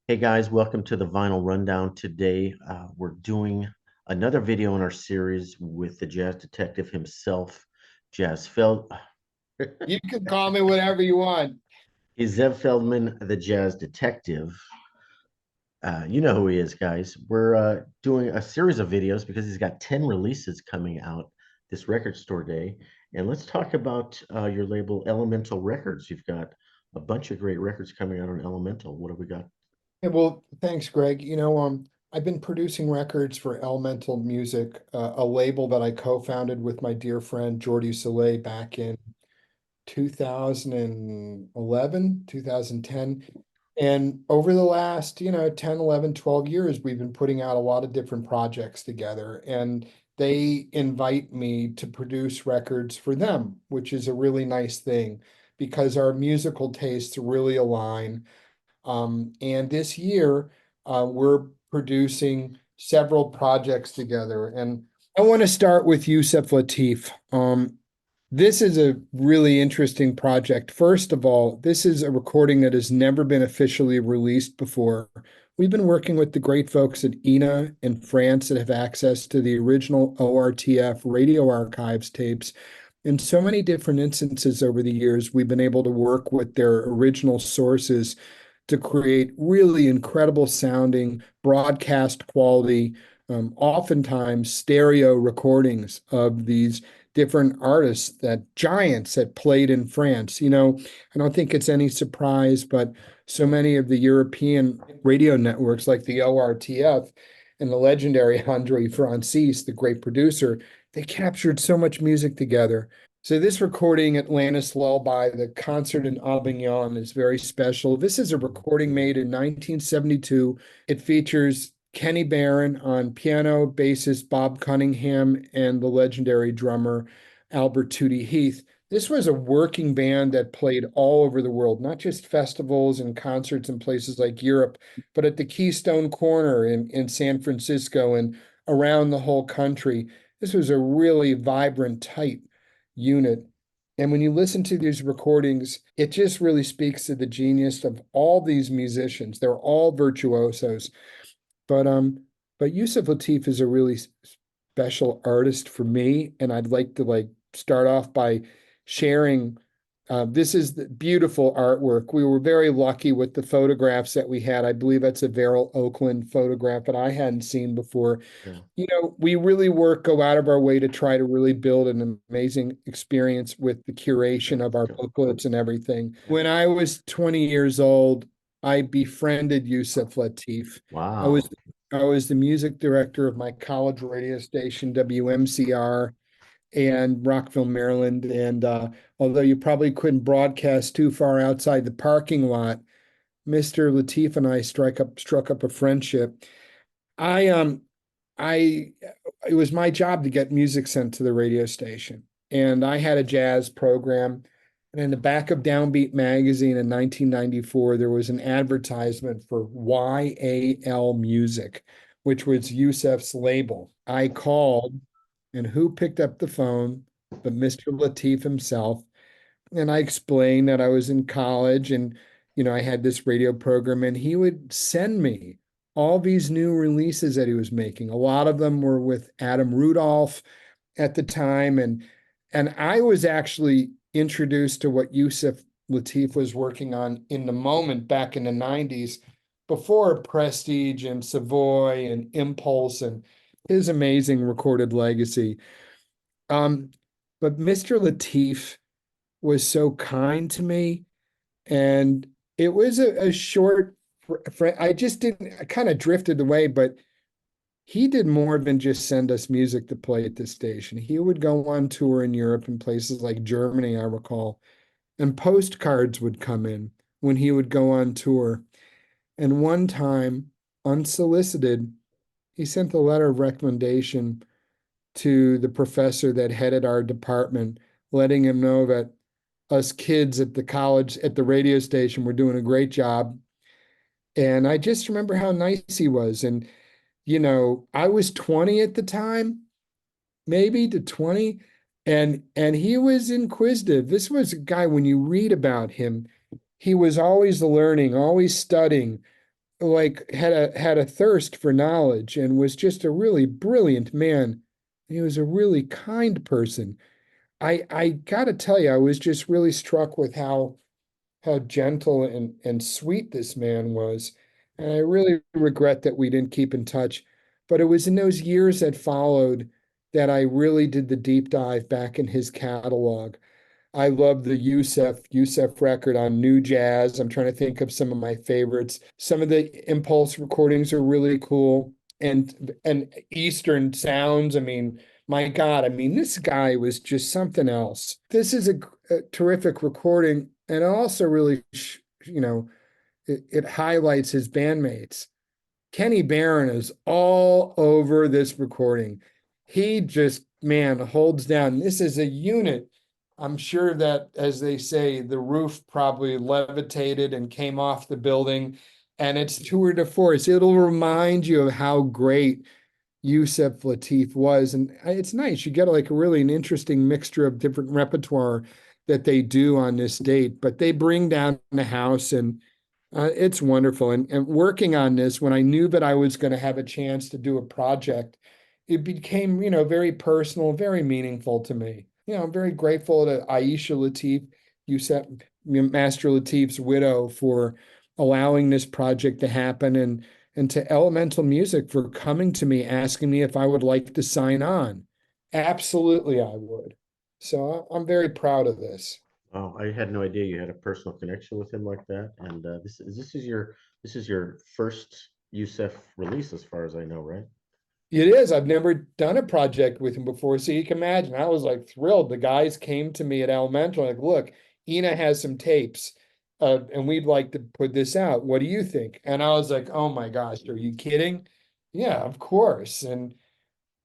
Hey guys, welcome to the Vinyl Rundown. Today, we're doing another video in our series with the jazz detective himself, Jazz Feld. You can call me whatever you want. He's Zev Feldman, the jazz detective. You know who he is, guys. We're doing a series of videos because he's got 10 releases coming out this record store day. And let's talk about your label, Elemental Records. You've got a bunch of great records coming out on Elemental. What have we got? Yeah, well, thanks, Greg. I've been producing records for Elemental Music, a label that I co-founded with my dear friend Jordi Soleil back in 2011, 2010. And over the last, 10, 11, 12 years, we've been putting out a lot of different projects together. And they invite me to produce records for them, which is a really nice thing because our musical tastes really align. And this year, we're producing several projects together. And I want to start with Yusef Lateef. This is a really interesting project. First of all, this is a recording that has never been officially released before. We've been working with the great folks at INA in France that have access to the original ORTF radio archives tapes. In so many different instances over the years, we've been able to work with their original sources to create really incredible sounding broadcast quality, oftentimes stereo recordings of these different artists, that giants that played in France. I don't think it's any surprise, but so many of the European radio networks like the ORTF and the legendary Andre Francis, the great producer, they captured so much music together. So this recording, Atlantis Lullaby, the concert in Avignon, is very special. This is a recording made in 1972. It features Kenny Barron on piano, bassist Bob Cunningham, and the legendary drummer Albert Tootie Heath. This was a working band that played all over the world, not just festivals and concerts in places like Europe, but at the Keystone Corner in San Francisco and around the whole country. This was a really vibrant, tight unit. And when you listen to these recordings, it just really speaks to the genius of all these musicians. They're all virtuosos. But Yusuf Lateef is a really special artist for me, and I'd like to start off by sharing. This is the beautiful artwork. We were very lucky with the photographs that we had. I believe that's a Verrill Oakland photograph that I hadn't seen before. Yeah. We really go out of our way to try to really build an amazing experience with the curation of our booklets and everything. When I was 20 years old, I befriended Yusef Lateef. I Wow. was I was the music director of my college radio station, WMCR, and Rockville, Maryland. And although you probably couldn't broadcast too far outside the parking lot, Mr. Lateef and I struck up a friendship. I I it was my job to get music sent to the radio station. And I had a jazz program. And in the back of Downbeat magazine in 1994, there was an advertisement for YAL Music, which was Yusef's label. I called, and who picked up the phone but Mr. Lateef himself? And I explained that I was in college and, I had this radio program, and he would send me all these new releases that he was making. A lot of them were with Adam Rudolph at the time. And I was actually introduced to what Yusef Lateef was working on in the moment back in the 90s before Prestige and Savoy and Impulse and his amazing recorded legacy. Um, but Mr. Lateef was so kind to me, and it was a short. I just didn't. I kind of drifted away, but he did more than just send us music to play at the station. He would go on tour in Europe and places like Germany, I recall, and postcards would come in when he would go on tour. And one time, unsolicited, he sent a letter of recommendation to the professor that headed our department, letting him know that us kids at the college, at the radio station, were doing a great job. And I just remember how nice he was. And, I was 20 at the time, maybe to 20. And he was inquisitive. This was a guy, when you read about him, he was always learning, always studying, like had a thirst for knowledge and was just a really brilliant man. He was a really kind person. I gotta tell you, I was just really struck with how gentle and sweet this man was. And I really regret that we didn't keep in touch. But it was in those years that followed that I really did the deep dive back in his catalog. I love the Yusef record on New Jazz. I'm trying to think of some of my favorites. Some of the Impulse recordings are really cool. And Eastern sounds. I mean, my God, I mean, this guy was just something else. This is a terrific recording, and it also really, it highlights his bandmates. Kenny Barron is all over this recording. He just, man, holds down. This is a unit. I'm sure that, as they say, the roof probably levitated and came off the building, and it's tour de force. It'll remind you of how great Yusef Lateef was. And it's nice. You get like really an interesting mixture of different repertoire that they do on this date, but they bring down the house and it's wonderful. And working on this, when I knew that I was going to have a chance to do a project, it became, very personal, very meaningful to me. I'm very grateful to Aisha Lateef, Yusef, Master Lateef's widow, for allowing this project to happen, and to Elemental Music for coming to me asking me if I would like to sign on. Absolutely, I would. So I'm very proud of this. Oh, I had no idea you had a personal connection with him like that. And this is your first Youssef release, as far as I know, right? It is. I've never done a project with him before. So you can imagine, I was like thrilled. The guys came to me at Elemental, like, look, Ina has some tapes, and we'd like to put this out. What do you think? And I was like, oh my gosh, are you kidding? Yeah, of course. And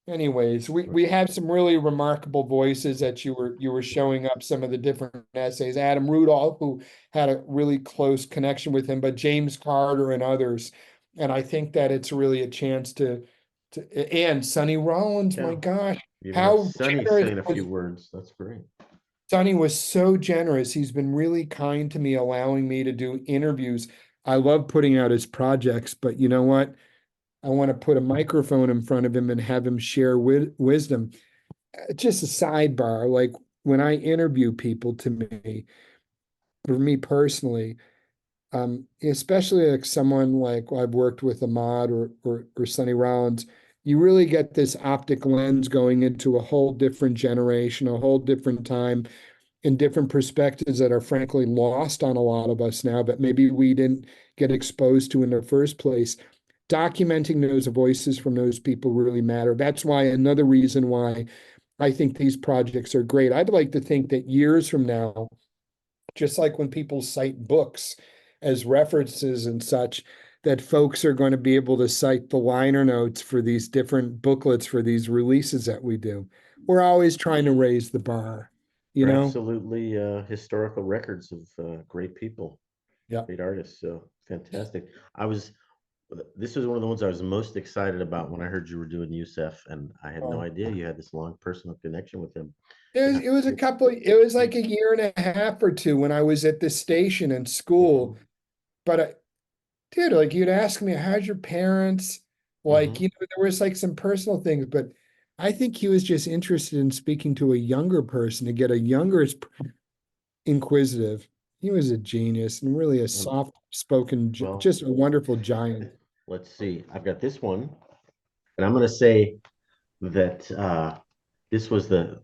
anyways, we have some really remarkable voices that you were showing up some of the different essays. Adam Rudolph, who had a really close connection with him, but James Carter and others. And I think that it's really a chance to and Sonny Rollins, my Yeah. gosh, You even have how Sonny generous saying a was few words. That's great. Sonny was so generous. He's been really kind to me, allowing me to do interviews. I love putting out his projects, but you know what? I want to put a microphone in front of him and have him share wisdom. Just a sidebar, like when I interview people, to me, for me personally, especially like someone like I've worked with Ahmad or Sonny Rollins, you really get this optic lens going into a whole different generation, a whole different time, and different perspectives that are frankly lost on a lot of us now, but maybe we didn't get exposed to in the first place. Documenting those voices from those people really matter. That's why another reason why I think these projects are great. I'd like to think that years from now, just like when people cite books as references and such, that folks are going to be able to cite the liner notes for these different booklets for these releases that we do. We're always trying to raise the bar, you They're know? absolutely historical records of great people, Yeah. great artists. So fantastic. I was This was one of the ones I was most excited about when I heard you were doing Youssef, and I had no Um, idea you had this long personal connection with him. it was, Yeah. it was a couple, it was like a year and a half or two when I was at the station in school. Hmm. But dude, like you'd ask me, how's your parents? Like, Hmm. there was like some personal things, but I think he was just interested in speaking to a younger person to get a younger inquisitive. He was a genius and really a Um, soft spoken, well, just a wonderful giant. let's see. I've got this one, and I'm going to say that this was the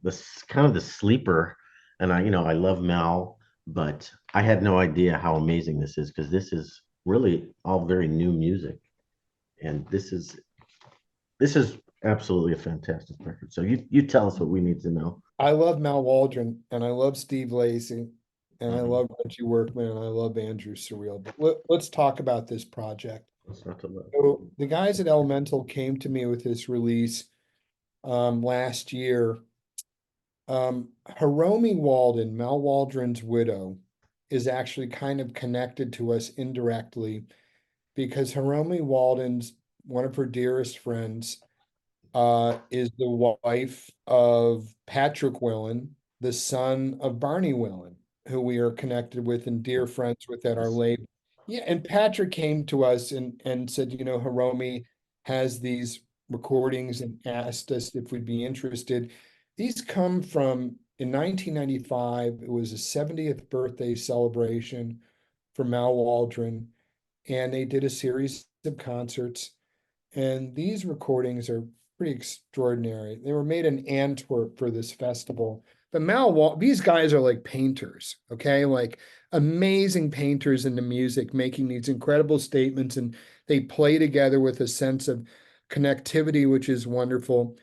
kind of the sleeper. And I love Mal, but I had no idea how amazing this is, because this is really all very new music, and this is absolutely a fantastic record. So you tell us what we need to know. I love Mal Waldron and I love Steve Lacy and I Mhm. love Reggie Workman and I love Andrew Surreal. But let's talk about this project. What's not to love? So the guys at Elemental came to me with this release last year. Hiromi Walden, Mal Waldron's widow, is actually kind of connected to us indirectly because Hiromi Walden's one of her dearest friends is the wife of Patrick Willen, the son of Barney Willen, who we are connected with and dear friends with at our This label. Yeah, and Patrick came to us and said, Hiromi has these recordings and asked us if we'd be interested. These come from in 1995. It was a 70th birthday celebration for Mal Waldron, and they did a series of concerts. And these recordings are pretty extraordinary. They were made in Antwerp for this festival. But these guys are like painters, okay? Like amazing painters in the music, making these incredible statements, and they play together with a sense of connectivity, which is wonderful.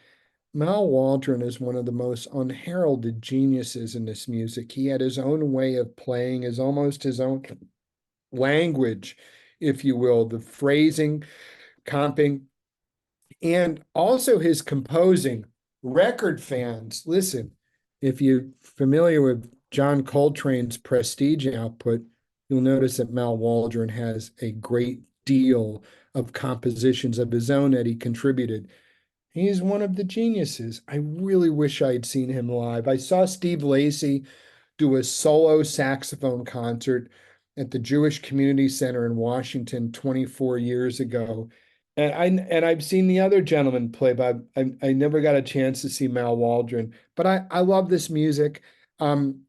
Mal Waldron is one of the most unheralded geniuses in this music. He had his own way of playing, is almost his own language, if you will, the phrasing, comping, and also his composing. Record fans, listen, if you're familiar with John Coltrane's prestige output, you'll notice that Mal Waldron has a great deal of compositions of his own that he contributed. He's one of the geniuses. I really wish I'd seen him live. I saw Steve Lacy do a solo saxophone concert at the Jewish Community Center in Washington 24 years ago. And I've seen the other gentleman play, but I never got a chance to see Mal Waldron. But I love this music.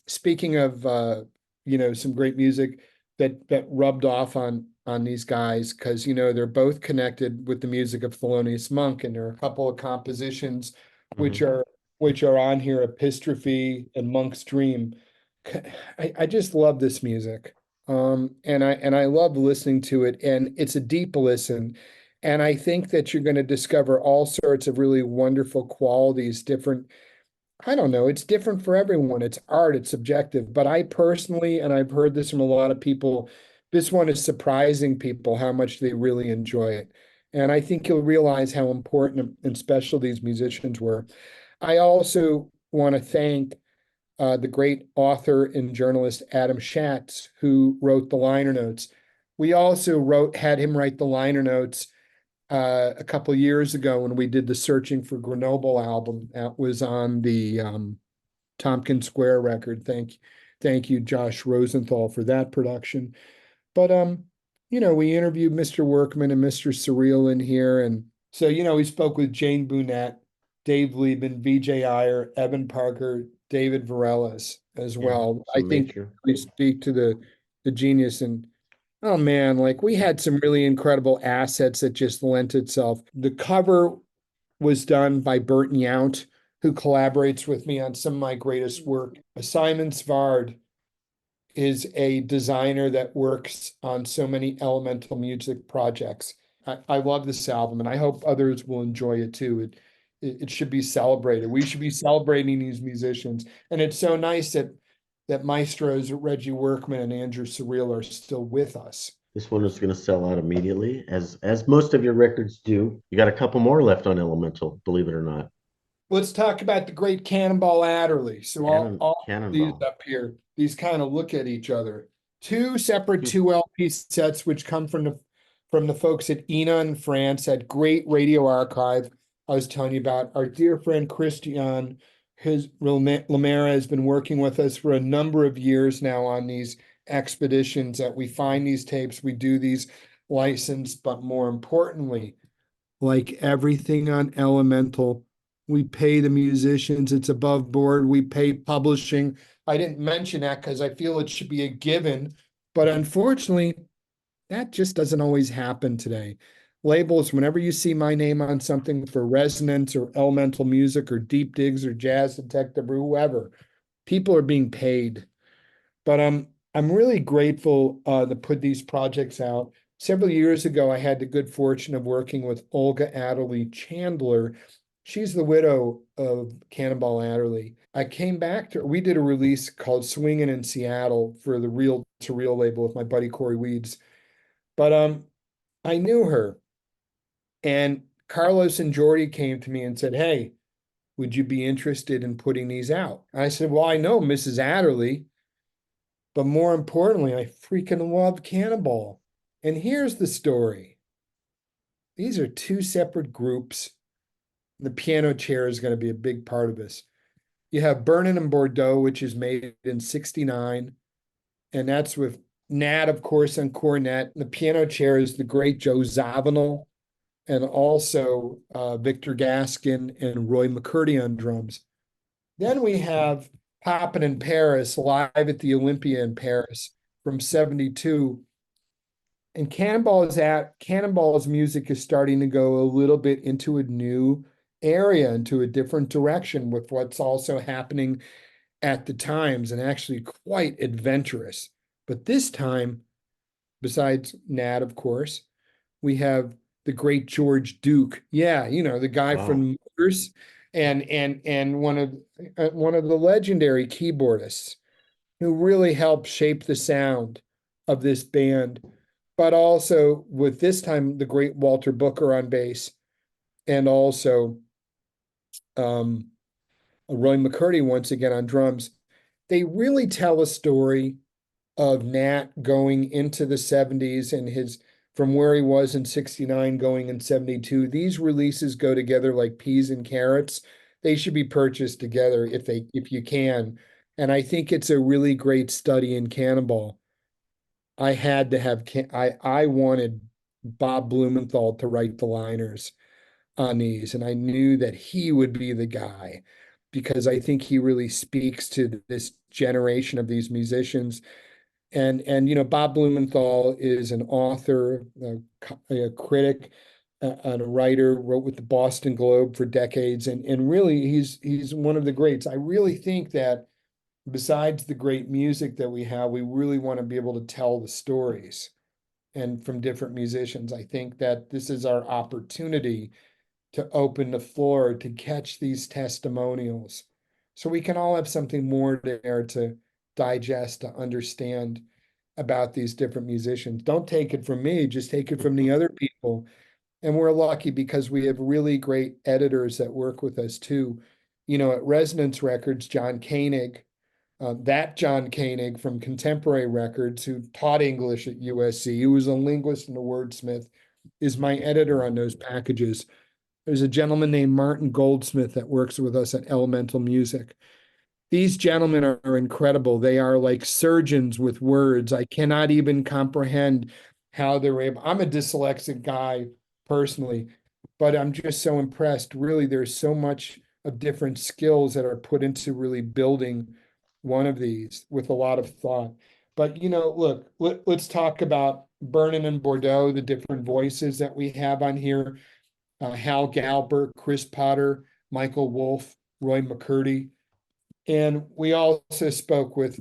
Speaking of some great music that rubbed off on these guys, because they're both connected with the music of Thelonious Monk, and there are a couple of compositions which Mhm. are which are on here, Epistrophe and Monk's Dream. I just love this music. And I love listening to it, and it's a deep listen. And I think that you're going to discover all sorts of really wonderful qualities, different. I don't know, it's different for everyone. It's art, it's subjective. But I personally, and I've heard this from a lot of people, this one is surprising people how much they really enjoy it. And I think you'll realize how important and special these musicians were. I also want to thank the great author and journalist Adam Schatz, who wrote the liner notes. We also had him write the liner notes a couple of years ago when we did the Searching for Grenoble album. That was on the Tompkins Square record. Thank you, Josh Rosenthal, for that production. But we interviewed Mr. Workman and Mr. Surreal in here, and so we spoke with Jane Bunette, Dave Lieben, VJ Iyer, Evan Parker, David Varellas as Yeah, well. I some think major. we speak to the genius, and oh man, like we had some really incredible assets that just lent itself. The cover was done by Burton Yount, who collaborates with me on some of my greatest work. Simon Svard is a designer that works on so many elemental music projects. I love this album, and I hope others will enjoy it too. It should be celebrated. We should be celebrating these musicians, and it's so nice that maestros Reggie Workman and Andrew Surreal are still with us. This one is going to sell out immediately, as most of your records do. You got a couple more left on Elemental, believe it or not. Let's talk about the great Cannonball Adderly. So all these Cannonball. up here, these kind of look at each other. Two separate Hmm. 2 LP sets, which come from the folks at INA in France, that great radio archive I was telling you about. Our dear friend Christian, his Lamera, has been working with us for a number of years now on these expeditions that we find these tapes, we do these licensed, but more importantly, like everything on Elemental, we pay the musicians, it's above board, we pay publishing. I didn't mention that because I feel it should be a given, but unfortunately, that just doesn't always happen today. Labels, whenever you see my name on something for Resonance or Elemental Music or Deep Digs or Jazz Detective or whoever, people are being paid. But I'm really grateful to put these projects out. Several years ago, I had the good fortune of working with Olga Adderly Chandler. She's the widow of Cannonball Adderly. I came back to her. We did a release called Swingin' in Seattle for the Real to Real label with my buddy Corey Weeds. But I knew her, and Carlos and Jordy came to me and said, "Hey, would you be interested in putting these out?" I said, "Well, I know Mrs. Adderly, but more importantly, I freaking love Cannonball." And here's the story. These are two separate groups. The piano chair is going to be a big part of this. You have Burnin' in Bordeaux, which is made in 69, and that's with Nat, of course, on cornet. The piano chair is the great Joe Zawinul, and also Victor Gaskin and Roy McCurdy on drums. Then we have Poppin' in Paris, live at the Olympia in Paris from 72. And Cannonball's music is starting to go a little bit into a new area, into a different direction with what's also happening at the times, and actually quite adventurous. But this time, besides Nat, of course, we have the great George Duke. Yeah, the guy Wow. from Motors, and one of the legendary keyboardists who really helped shape the sound of this band. But also with this time the great Walter Booker on bass, and also um, Roy McCurdy once again on drums. They really tell a story of Nat going into the 70s and his from where he was in 69 going in 72. These releases go together like peas and carrots. They should be purchased together if you can. And I think it's a really great study in Cannonball. I had to have I wanted Bob Blumenthal to write the liners on these, and I knew that he would be the guy because I think he really speaks to this generation of these musicians. And Bob Blumenthal is an author, a critic, and a writer, wrote with the Boston Globe for decades, and really he's one of the greats. I really think that besides the great music that we have, we really want to be able to tell the stories and from different musicians. I think that this is our opportunity to open the floor to catch these testimonials so we can all have something more there to digest, to understand about these different musicians. Don't take it from me, just take it from the other people. And we're lucky because we have really great editors that work with us too. At Resonance Records, John Koenig, that John Koenig from Contemporary Records, who taught English at USC, who was a linguist and a wordsmith, is my editor on those packages. There's a gentleman named Martin Goldsmith that works with us at Elemental Music. These gentlemen are incredible. They are like surgeons with words. I cannot even comprehend how they're able. I'm a dyslexic guy personally, but I'm just so impressed. Really, there's so much of different skills that are put into really building one of these with a lot of thought. But look, let's talk about Vernon and Bordeaux, the different voices that we have on here. Hal Galbert, Chris Potter, Michael Wolf, Roy McCurdy. And we also spoke with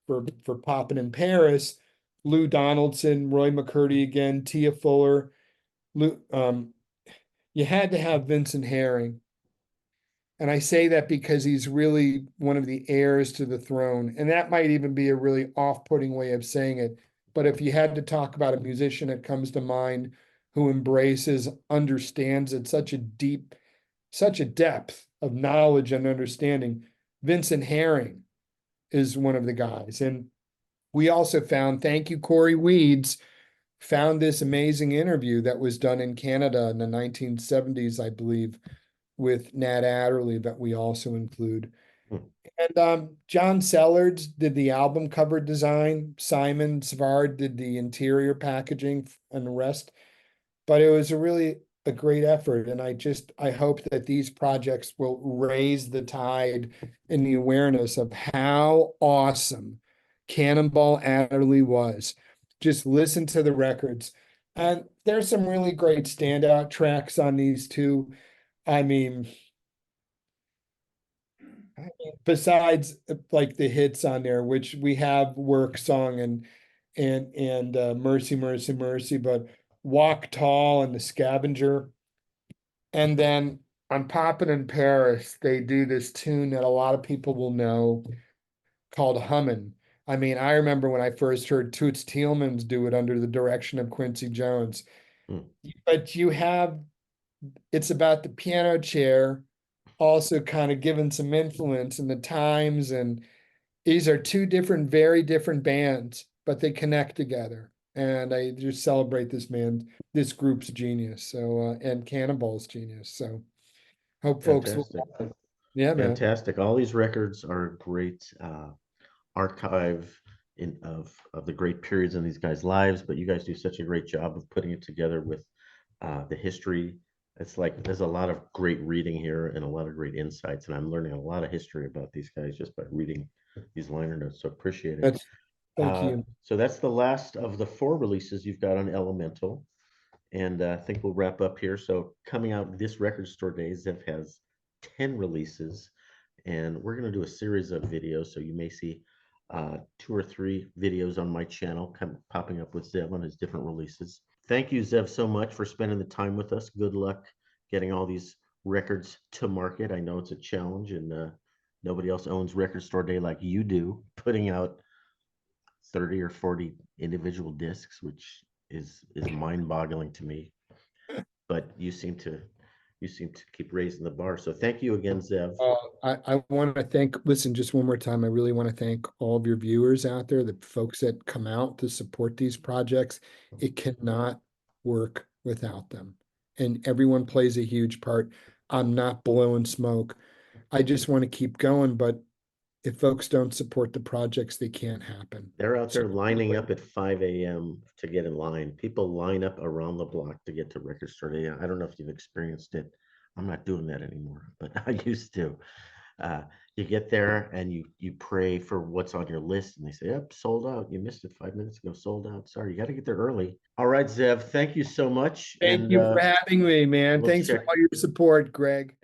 for Poppin' in Paris, Lou Donaldson, Roy McCurdy again, Tia Fuller. Lou, you had to have Vincent Herring. And I say that because he's really one of the heirs to the throne. And that might even be a really off-putting way of saying it. But if you had to talk about a musician that comes to mind who embraces, understands at such a depth of knowledge and understanding, Vincent Herring is one of the guys. And we also found, thank you, Corey Weeds, found this amazing interview that was done in Canada in the 1970s, I believe, with Nat Adderley that we also include. Hmm. And John Sellards did the album cover design. Simon Savard did the interior packaging and the rest. But it was a great effort. And I hope that these projects will raise the tide in the awareness of how awesome Cannonball Adderley was. Just listen to the records. And there's some really great standout tracks on these too. I mean, besides like the hits on there, which we have Work Song and Mercy, Mercy, Mercy, but Walk Tall and The Scavenger. And then on Poppin' in Paris, they do this tune that a lot of people will know called Hummin'. I mean, I remember when I first heard Toots Thielmans do it under the direction of Quincy Jones. Hmm. But it's about the piano chair also kind of given some influence in the times. And these are two different, very different bands, but they connect together. And I just celebrate this group's genius. So, and Cannonball's genius. So, hope folks will. Fantastic. Yeah, man. Fantastic. All these records are great archive of the great periods in these guys' lives. But you guys do such a great job of putting it together with the history. It's like there's a lot of great reading here and a lot of great insights, and I'm learning a lot of history about these guys just by reading these liner notes. So appreciate it. That's, thank you. So that's the last of the 4 releases you've got on Elemental. And I think we'll wrap up here. So coming out this record store day, Zev has 10 releases, and we're going to do a series of videos. So you may see 2 or 3 videos on my channel popping up with Zev on his different releases. Thank you, Zev, so much for spending the time with us. Good luck getting all these records to market. I know it's a challenge, and nobody else owns record store day like you do, putting out 30 or 40 individual discs, which is mind-boggling to me. But you seem to keep raising the bar. So thank you again, Zev. I want to thank, listen, just one more time, I really want to thank all of your viewers out there, the folks that come out to support these projects. It cannot work without them. And everyone plays a huge part. I'm not blowing smoke. I just want to keep going, but if folks don't support the projects, they can't happen. They're out So there lining up at 5 a.m. to get in line. People line up around the block to get to record store day. I don't know if you've experienced it. I'm not doing that anymore, but I used to. You get there and you pray for what's on your list, and they say, "Yep, sold out. You missed it 5 minutes ago. Sold out. Sorry, you got to get there early." All right, Zev. Thank you so much, thank and you for having me, man. we'll Thanks for check. all your support, Greg.